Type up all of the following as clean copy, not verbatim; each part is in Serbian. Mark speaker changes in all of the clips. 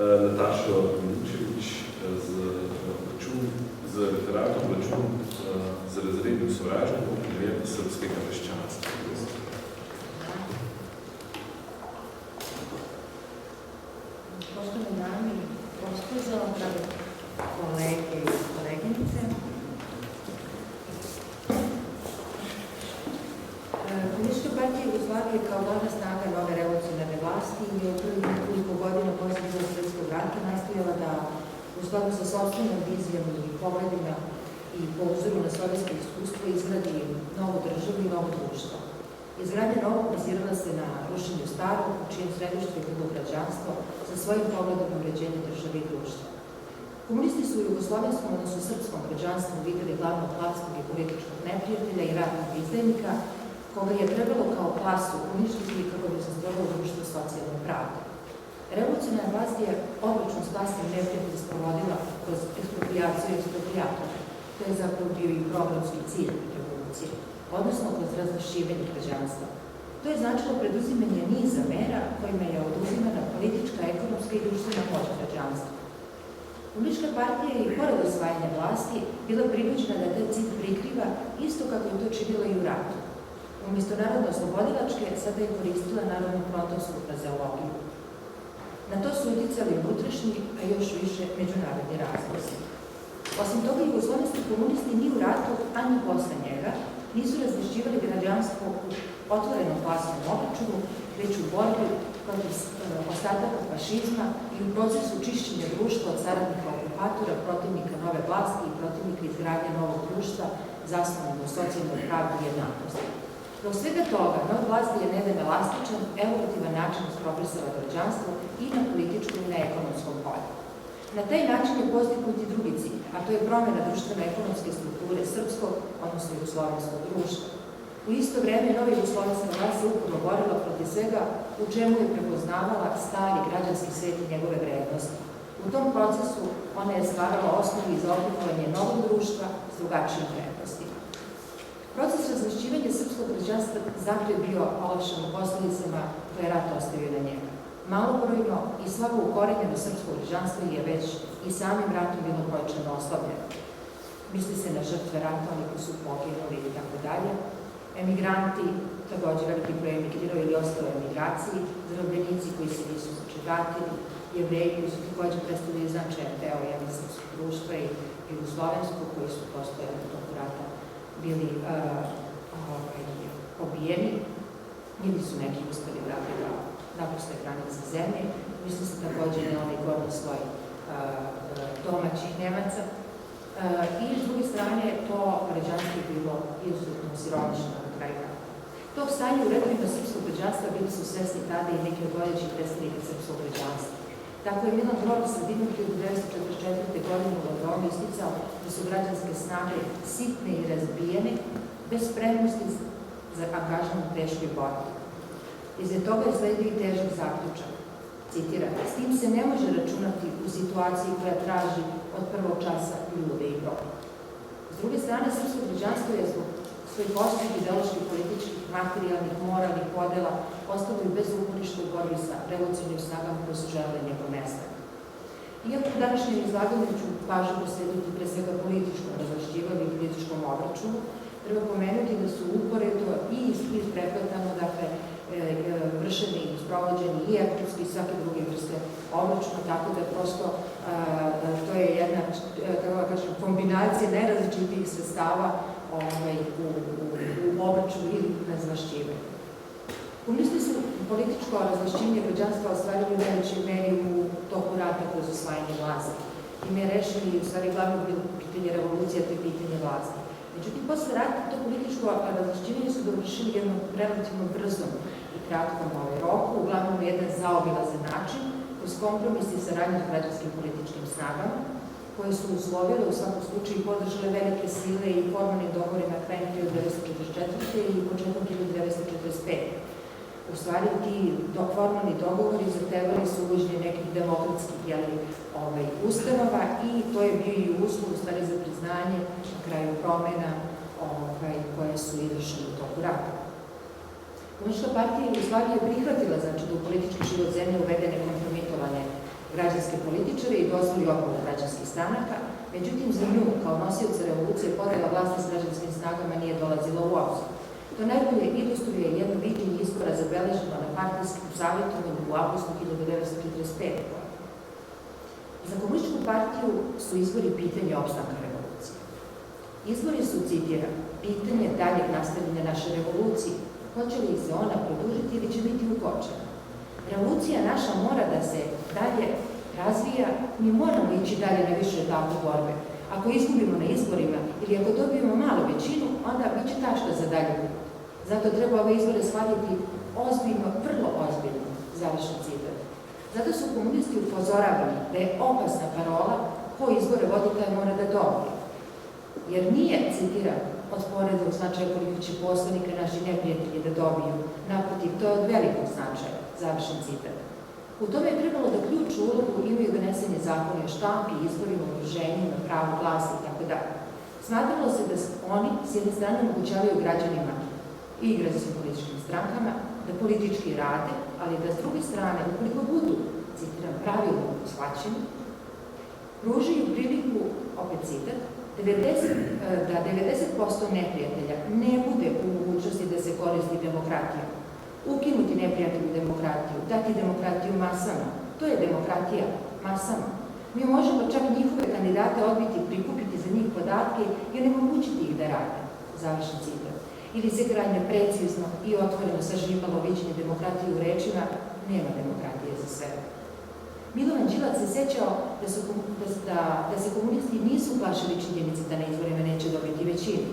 Speaker 1: Natašo Miličević z referatom račun z razrednim sovražnikom primerja srpskega meščanstva.
Speaker 2: Poštovane dame i gospođo, drage kolege i koleginice, Komunistička partija Jugoslavije kao glavna snaga nove revolucionarne vlasti je u prvih nekoliko godina posle Drugog svjetskog rata nastojala da u skladu sa sopstvenom vizijom i pogledima i po uzoru na sovjetsko iskustvo izgradi novu državu i novo društvo. Izgradnja novog bazirala se na rušenju starog, u čijem središtu je bilo građanstvo sa svojim pogledom na uređenje države i društva. Komunisti su u jugoslovenskom, odnosno srpskom građanstvu videli glavnog klasnog i političkog neprijatelja i ratnog izdajnika, koga je trebalo kao klasu uništiti kako bi se stvorilo društvo socijalne pravde. Revolucionarna vlast je obračun s klasnim neprijateljem sprovodila kroz eksproprijaciju i eksproprijatora. To je zapravo bio i programski cilj revolucije, odnosno kroz razvlašćivanje građanstva. To je značilo preduzimanje niza mera kojima je oduzimana politička, ekonomska i društvena moć građanstva. Komunistička partija je i pored osvajanja vlasti bila prinuđena da taj cilj prikriva isto kako je to činila i u ratu. Umjesto narodno-oslobodilačke, sada je koristila narodno-frontovsku frazeologiju. Na to su uticali unutrašnji, a još više međunarodni razlozi. Osim toga, jugoslovenski komunisti ni u ratu, ani posle njega, nisu razlišćivali građanstvo u otvorenom klasnom obračunu, već u borbi protiv ostataka fašizma i u procesu čišćenja društva od saradnika okupatora, protivnika nove vlasti i protivnika izgradnje novog društva zasnovanog u socijalnoj pravdi i jednakosti. Zbog svega toga, nova vlast je na jedan elastičan, evolutivan način isprogresala građanstvo i na političkom i na ekonomskom polju. Na taj način je postignut i drugi cilj, a to je promjena društveno-ekonomske strukture srpskog, odnosno jugoslovenskog društva. U isto vreme, nova jugoslovenska vlast se uporno borila protiv svega u čemu je prepoznavala stari građanski svet i njegove vrednosti. U tom procesu ona je stvarala osnovi za oblikovanje novog društva s drugačijim vrednostima. Proces razlišćivanja srpskog građanstva zato je bio olakšan posledicama koje je rat ostavio na njega. Malobrojno i slabo ukorenjeno srpsko građanstvo je već i samim ratom bilo brojčano oslabljeno. Misli se na žrtve rata, oni koji su poginuli i tako dalje. Emigranti, takođe veliki broj emigrirao ili ostao u emigraciji, zarobljenici koji se nisu vratili, Jevreji koji su takođe predstavili značajan deo jednog srpskog društva i jugoslovenskog koji su postojali u toku rata bili pobijeni, ili su neki uspeli vratiti da napuste granice zemlje. Misli se takođe na onaj gornji sloj domaćih Nemaca. I s druge strane, to građanstvo je bilo izuzetno siromašno na kraju rata. Tog stanja u redovima srpskog građanstva bili su svesni tada i neki od vodećih predstavnika srpskog građanstva. Tako je Milan Brod sredinom 1944. godine u Londonu isticao da su građanske snage sitne i razbijene, bez spremnosti za angažman u teškoj borbi. Iza toga je sledio i težak zaključak. Citiram, s tim se ne može računati u situaciji koja traži od prvog časa ljude i broj. S druge strane, srpsko građanstvo je zbog svojih ostrih ideoloških, političkih, materijalnih, moralnih podela ostalo i bez uporišta u borbi sa revolucionarnim snagama koje su želele njegov nestanak. Iako u današnjem izlaganju ću pažnju posvetiti pre svega političkom razlišćivanju i političkom obračunu, treba pomenuti da su uporedo i isprepletano, dakle, vršeni i sprovođeni i ekonomski i svake druge vrste obračuna, tako da prosto to je jedna, kako da kažem, kombinacija najrazličitijih sredstava u obračunu ili razvlašćivanju. Komunisti su političko razvlašćivanje građanstva ostvarili u najvećoj meri u toku rata kroz osvajanje vlasti. Time je rešili u stvari glavno bilo pitanje revolucija, to je pitanje vlasti. Međutim, posle rata to političko razvlašćivanje su dovršili jednom relativno brzom i kratkom roku, uglavnom na jedan zaobilazan način, kroz kompromis i saradnju s građanskim političkim snagama, koje su uslovile u svakom slučaju podržale velike sile i formalnim dogovorima krajem 1944. i početkom 1945. U stvari, ti formalni dogovori zahtevali su uvođenje nekih demokratskih ustanova i to je bio i uslov u stvari za priznanje na kraju promena koje su izvršene u toku rata. Komunistička partija Jugoslavije prihvatila da u politički život zemlje uvedene kompromitovane građanske političare i dozvoli obnovu građanskih stranaka, međutim za nju kao nosioca revolucije podela vlasti s građanskim snagama nije dolazila u obzir. To najbolje ilustruje jedno viđenje izbora zabeleženo na partijskom savjetovanju u avgustu 1945. godine. Za komunističku partiju su izbori pitanje opstanka revolucije. Izbori su, citiram, pitanje daljeg nastavljanja naše revolucije. Hoće li se ona produžiti ili će biti ukočena? Revolucija naša mora da se dalje razvija, mi moramo ići dalje na više etapu borbe. Ako izgubimo na izborima ili ako dobijemo malu većinu, onda bit će tašta za dalje put. Zato treba ove izbore shvatiti ozbiljno, vrlo ozbiljno, završen citat. Zato su komunisti upozoravani da je opasna parola ko izbore vodi taj mora da dobije. Jer nije, citiram, od sporednog značaja koliko će poslanika naši neprijatelji da dobiju. Naprotiv, to je od velikog značaja, završen citat. U tome je trebalo da ključnu ulogu imaju doneseni zakoni o štampi, izborima, udruženjima, pravu glasa itd. Smatralo se da oni s jedne strane omogućavaju građanima i građanskim političkim strankama da politički rade, ali da s druge strane, ukoliko budu, citiram, pravilno shvaćeni, pružaju priliku, opet citat, da 90% neprijatelja ne bude u mogućnosti da se koristi demokratijom. Ukinuti neprijatelju demokratiju, dati demokratiju masama. To je demokratija masama. Mi možemo čak njihove kandidate odbiti, prikupiti za njih podatke i onemogućiti ih da rade. Završen citat. Ili se krajnje precizno i otvoreno sažimalo viđenje demokratije u rečima, nema demokratije za sve. Milovan Đilac se sećao da se komunisti nisu plašili činjenici da na izborima neće dobiti većinu.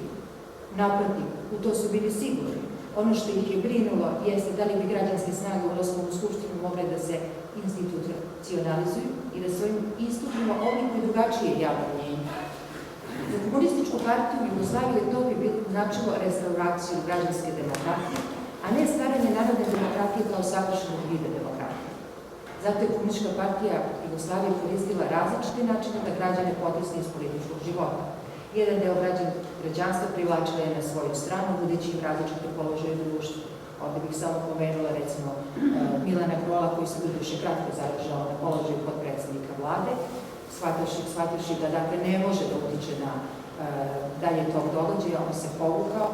Speaker 2: Naprotiv, u to su bili sigurni. Ono što ih je brinulo jeste da li bi građanske snage ulaskom u Skupštinu mogle da se institucionalizuju i da svojim istupima oblikuju drugačije javno mnjenje. Za komunističku partiju Jugoslavije to bi značilo restauraciju građanske demokratije, a ne stvaranje narodne demokratije kao savršenog vida demokratije. Zato je komunistička partija Jugoslavije koristila različite načine da građane potisne iz političkog života. Jedan deo građanstva privlačila je na svoju stranu, budeći im različite položaje u društvu. Ovdje bih samo pomenula, recimo, Milana Krola, koji se doduše kratko zadržao na položaju podpredsednika vlade, shvativši da dakle ne može da utiče na dalje tog događaja, on se povukao.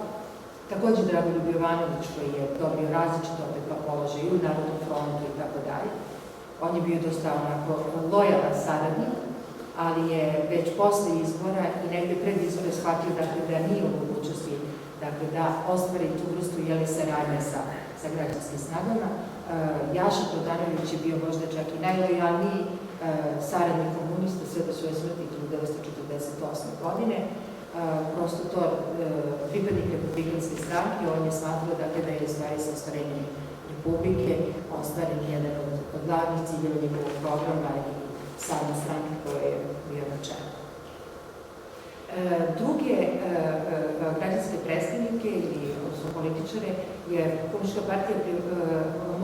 Speaker 2: Takođe Dragoljub Jovanović, koji je dobio različito opet položaj i u Narodnom frontu i tako dalje. On je bio dosta onako lojalan saradnik, ali je već posle izbora i negde pred izbore shvatio da nije u mogućnosti da ostvari tu vrstu saradnje sa građanskim snagama. Jaša Todanović je bio možda čak i najlojalniji saradnik komunista sve do svoje smrti 1948. godine. Prosto to pripadnik republikanske stranke, on je smatrao da je stvari sa ostvarenjem Republike ostvaren jedan od glavnih ciljeva njegovog programa i same stranke koje je bio na čelu. Druge građanske predstavnike ili političare je komunistička partija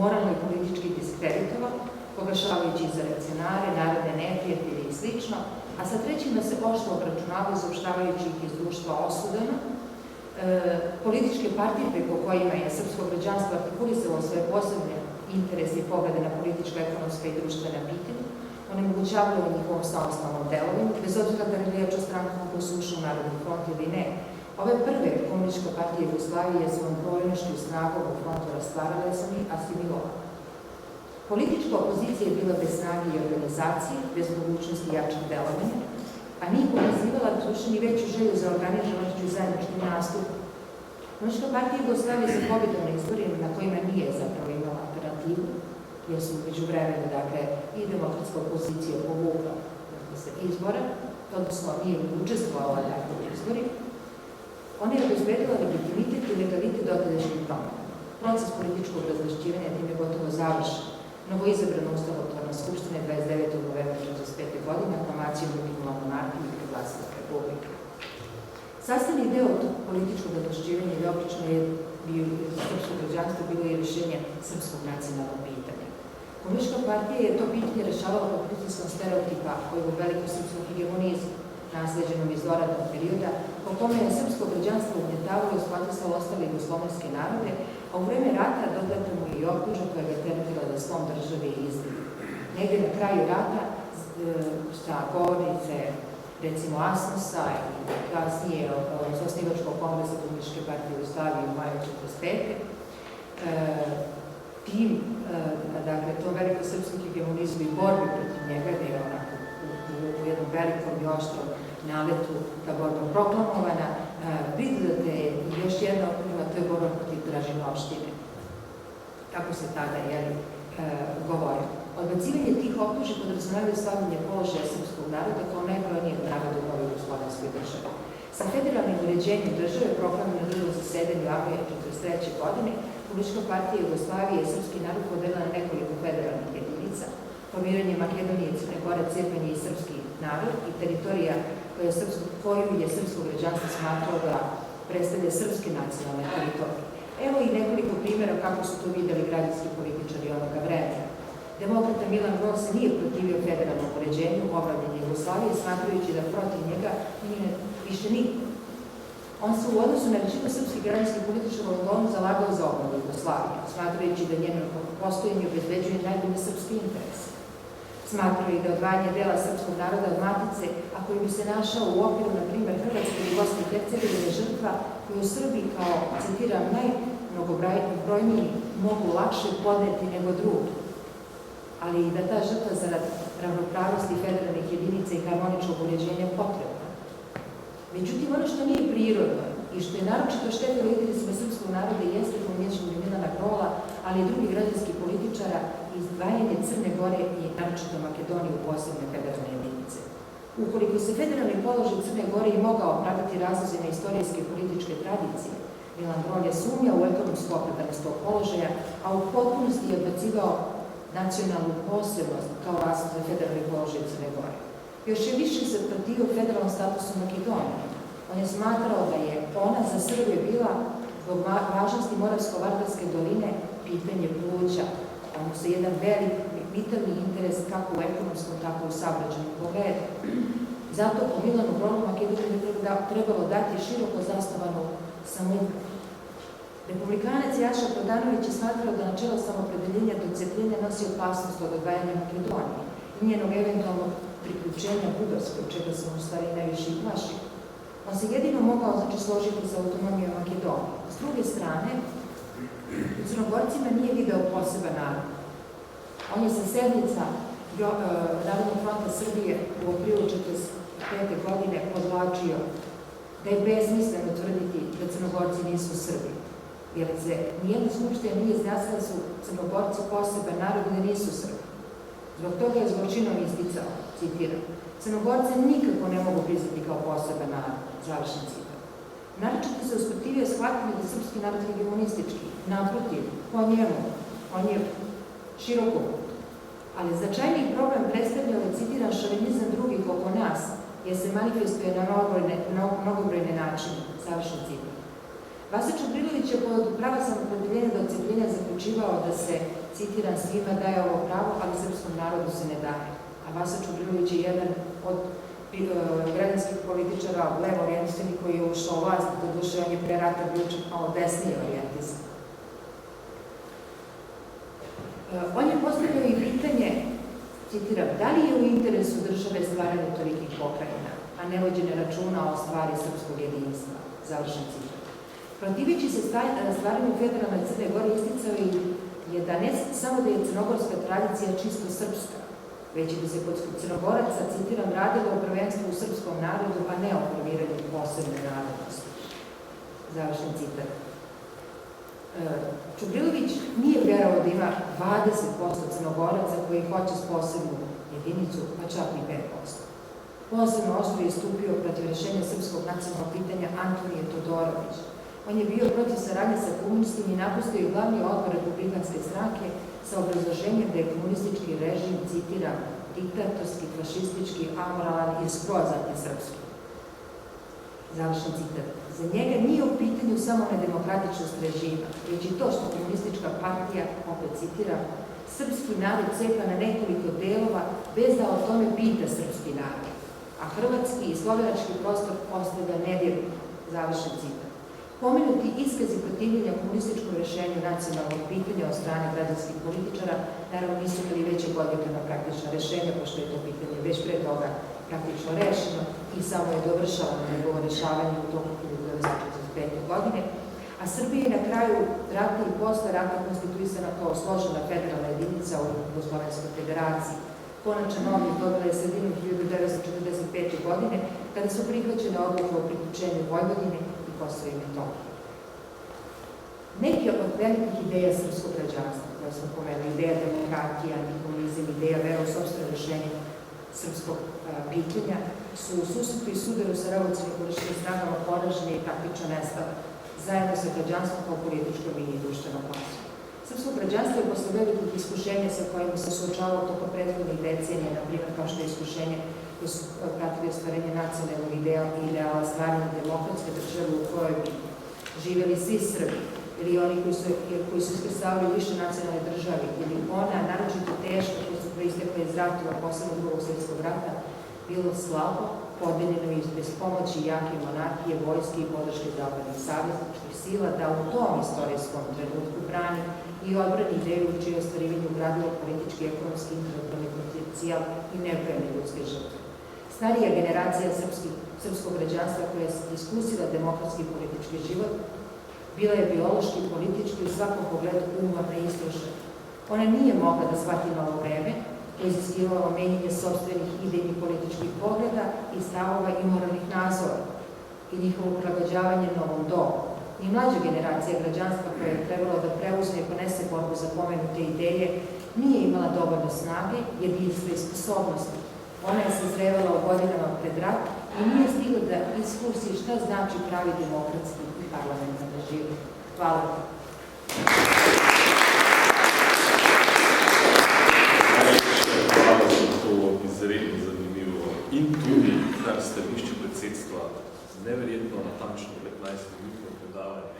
Speaker 2: moralno i politički diskreditovala, proglašavajući za reakcionare, narodne neprijatelje i slično, a sa trećima se oštro obračunavaju, zaopštavajući ih iz društva osudama. Političke partije preko kojima je srpsko građanstvo artikulisalo svoje posebne interese i poglede na politička, ekonomska i društvena pitanja, onemogućavaju njihovom samostalnom delovanju, bez obzira da je riječ o strankama koje su ušle u Narodni front ili ne. Ove prve komunistička partije Jugoslavije svojom brojnošću i snagom u frontu rastvarale sam i asimilovale. Politička opozicija je bila bez snage i organizacije, bez mogućnosti jačeg delovanja, a nije pokazivala ni veću želju za organizovanošću i zajedničkim nastupom. Komunistička partija Jugoslavije sa pobjedom na izborima na kojima nije zapravo imala alternativu, jer su među vremenu, i demokratska opozicija povukla se izbora, odnosno nije učestvovala u izbori, ona je obezbedila legitimitet i legalitet dotadašnjih promena. Proces političkog razvlašćivanja tim je gotovo završen. Novo izabrana ustavotvorna skupština 29. novembra 1945. godine aklamacijom ukinula monarhiju i proglasila republiku. Sastavni deo tog političkog razvlašćivanja i obično je srpsko građanstvo bilo i rješenje srpskog nacionalnog pitanja. Komunistička partija je to pitanje rešavala pod pritiskom stereotipa ovog velikog srpskog hegemonizma, nasleđenom iz doradnog perioda, po kome je srpsko građanstvo ugnjetavalo i shvatisalo ostale jugoslovenske narode, a u vreme rata dodatno mu je i optuža koja ga terpila da slom države i izgleda. Negde na kraju rata sa govornice, recimo Asnosa i kasnije s osnivačkog kongresa Komunističke partije Jugoslavije u maju 1945. Dakle, to veliko srpski hegemonizmu i borbi protiv njega, gde je onako u jednom velikom i oštrom naletu ta borba proklamovana, pridodate još jedno, to je borba protiv Dražinovštine. Tako se tada govori. Odbacivanje tih optužbi podrazumevaju slavljenje položaja srpskog naroda kao najbrojnijeg naroda u novoj jugoslovenskoj državi. Sa federalnim uređenjem države proklamovano državno zasedanje u avgustu 1943. godine, Komunistička partija Jugoslavije je srpski narod podelila na nekoliko federalnih jedinica, formiranje Makedonije, Crne Gore, Cepanje i srpski narod i teritorija koju je srpsko građanstvo smatralo da predstavlja srpske nacionalne teritorije. Evo i nekoliko primjera kako su to videli građanski političari onoga vremena. Demokrata Milan Rok se nije protivio federalnom uređenju obravljanja Jugoslavije, smatrajući da protiv njega nije više niko. On se u odnosu na većinu srpskih građanskih političara u Londonu zalagao za obnovu Jugoslavije, smatrajući da njeno postojanje obezbeđuje najbolje srpski interes. Smatrao i da odvajanje dela srpskog naroda od matice, a koji bi se našao u okviru, na primjer, Hrvatske ili Bosne i Hercegovine, žrtva koju Srbi kao, citiram, najmnogobrojniji mogu lakše podneti nego drugi, ali i da ta žrtva zarad ravnopravnosti federalnih jedinica i harmoničnog uređenja potrebna. Međutim, ono što nije prirodno i što je naročito štetilo interesima srpskog naroda jeste pomijećanje Milana Grola, ali i drugih građanskih političara, izdvajanje Crne Gore i naročito Makedonije u posebne federalne jedinice. Ukoliko se federalni položaj Crne Gore i mogao opravdati razlozima istorijske i političke tradicije, Milan Grol je sumnjao u ekonomsku opravdanost tog položaja, a u potpunosti je odbacivao nacionalnu posebnost kao razlog za federalni položaj Crne Gore. Još je više se protivio federalnom statusu Makedonije. On je smatrao da je ona za Srbije bila zbog važnosti Moravsko-Vardarske doline pitanje pluća, odnosno jedan velik vitalni interes kako u ekonomskom, tako i u saobraćajnom pogledu. Zato po Milanu Grolu Makedoniji trebalo dati široko zasnovanu samoupravu. Republikanac Jaša Prodanović je smatrao da načelo samopredeljenja do cepljenja nosi opasnost od odvajanja Makedonije i njenog eventualnog priključenja Bugarskoj, čega se u stvari najviše i plaši. On se jedino mogao složiti sa autonomijom Makedonije. S druge strane, u Crnogorcima nije video poseban narod. On je sa sednica Narodnog fronta Srbije u aprilu 1945. godine podvlačio da je besmisleno tvrditi da Crnogorci nisu Srbi, jer se nijedna skupština nije izjasnila da su Crnogorci poseban narod i da nisu Srbi. Zbog toga je zločinom isticao, citiram, Crnogorce nikako ne mogu priznati kao poseban narod, završen citat. Naročito se usprotivio shvatiti da srpski narod hegemonistički, naprotiv, po njemu, on je široko, ali značajniji problem predstavljao je, citiram, šovinizam drugih oko nas, jer se manifestuje na mnogobrojne načine, završen citat. Vasa Čubrilović je pod prava samopredeljenja do odcepljenja zaključivao da se, citiram, svima daje ovo pravo, ali srpskom narodu se ne daje. A Vasa Čubrilović je jedan od građanskih političara levo orijentisanih koji je ušao u vlast, do duše on je pre rata bio čak malo desnije orijentisan. On je postavljao i pitanje, citiram, da li je u interesu države stvaranje tolikih pokrajina, a ne vođenje računa o stvari srpskog jedinstva, završen citat. Protiveći se stvaranju federalne Crne Gore isticao je da ne samo da je crnogorska tradicija čisto srpska, već i da se kod Crnogoraca, citiram, radilo o prvenstvu u srpskom narodu, a ne o formiranju posebne narodnosti. Završen citat. Čubrilović nije vjerovao da ima 20% Crnogoraca koji hoće s posebnu jedinicu, pa čak i 5%. Posebno oštro je stupio protiv rešenja srpskog nacionalnog pitanja Antonije Todorović. On je bio protiv saradnje sa komunistima i napustio i glavni odbor Republikanske stranke sa obrazloženjem da je komunistički režim, citiram, diktatorski, fašistički, amoralan i skroz antisrpski. Završen citat. Za njega nije u pitanju samo nedemokratičnost režima, već i to što komunistička partija, opet citiram, srpski narod cepa na nekoliko delova bez da o tome pita srpski narod, a hrvatski i slovenački prostor ostavlja nedirnut. Završen citat. Pomenuti iskazi protivljenja komunističkom rešenju nacionalnog pitanja od strane građanskih političara naravno nisu imali većeg odjeka na praktična rešenja, pošto je to pitanje već pre toga praktično rešeno i samo je dovršavano njegovo rešavanje u toku 1945. godine, a Srbija je na kraju rata i posle rata konstituisana kao složena federalna jedinica u Jugoslovenskoj federaciji. Konačan oblik dobila je sredinom 1945. godine, kada su prihvaćene odluke o priključenju Vojvodine i Kosova i Metohije. Neke od velikih ideja srpskog građanstva, koje smo pomenuli, ideja demokratija, antikomunizam, ideja vera u sopstveno rešenje srpskog pitanja, su u susretu i sudaru sa revolucionarnim političkim snagama poraženi i praktično nestale, zajedno sa građanstvom kao političkom i društvenom klasom. Srpsko građanstvo je posle velikih iskušenja sa kojima se suočavalo tokom prethodnih decenija, na primjer kao što je iskušenje koje su pratili ostvarenje nacionalnog ideala stvaranja demokratske države u kojoj bi živjeli svi Srbi, ili oni koji su iskrestavili više nacionalne države, ili ona naročito teška koja su proistekla iz ratova posebno Drugog svjetskog rata, bilo slabo, podeljeno i bez pomoći jake monarhije, vojske i podrške zapadnih savezničkih sila, da u tom istorijskom trenutku brani i odbrani ideju u čije ostvarivanje ugradilo politički, ekonomski, intelektualni potencijal i nebrojene ljudske žrtve. Starija generacija srpskog građanstva koja je iskusila demokratski i politički život bila je biološki i politički u svakom pogledu umorna i istrošena. Ona nije mogla da shvati novo vreme, koje je iziskivalo menjanje sopstvenih idejnih političkih pogleda i stavova i moralnih nazora i njihovo prilagođavanje novom dobu. I mlađa generacija građanstva koja je trebalo da preuzme i ponese borbu za pomenute ideje nije imala dovoljno snage, jedinstva i sposobnosti. Ona je sazrevala u godinama pred rat i nije stigla da iskusi šta znači pravi demokratski i parlamentarni život. Hvala.
Speaker 1: Hvala za to izredno zanimivo in tudi kar stališče predsedstva, neverjetno natančno 15 minutno predavanje.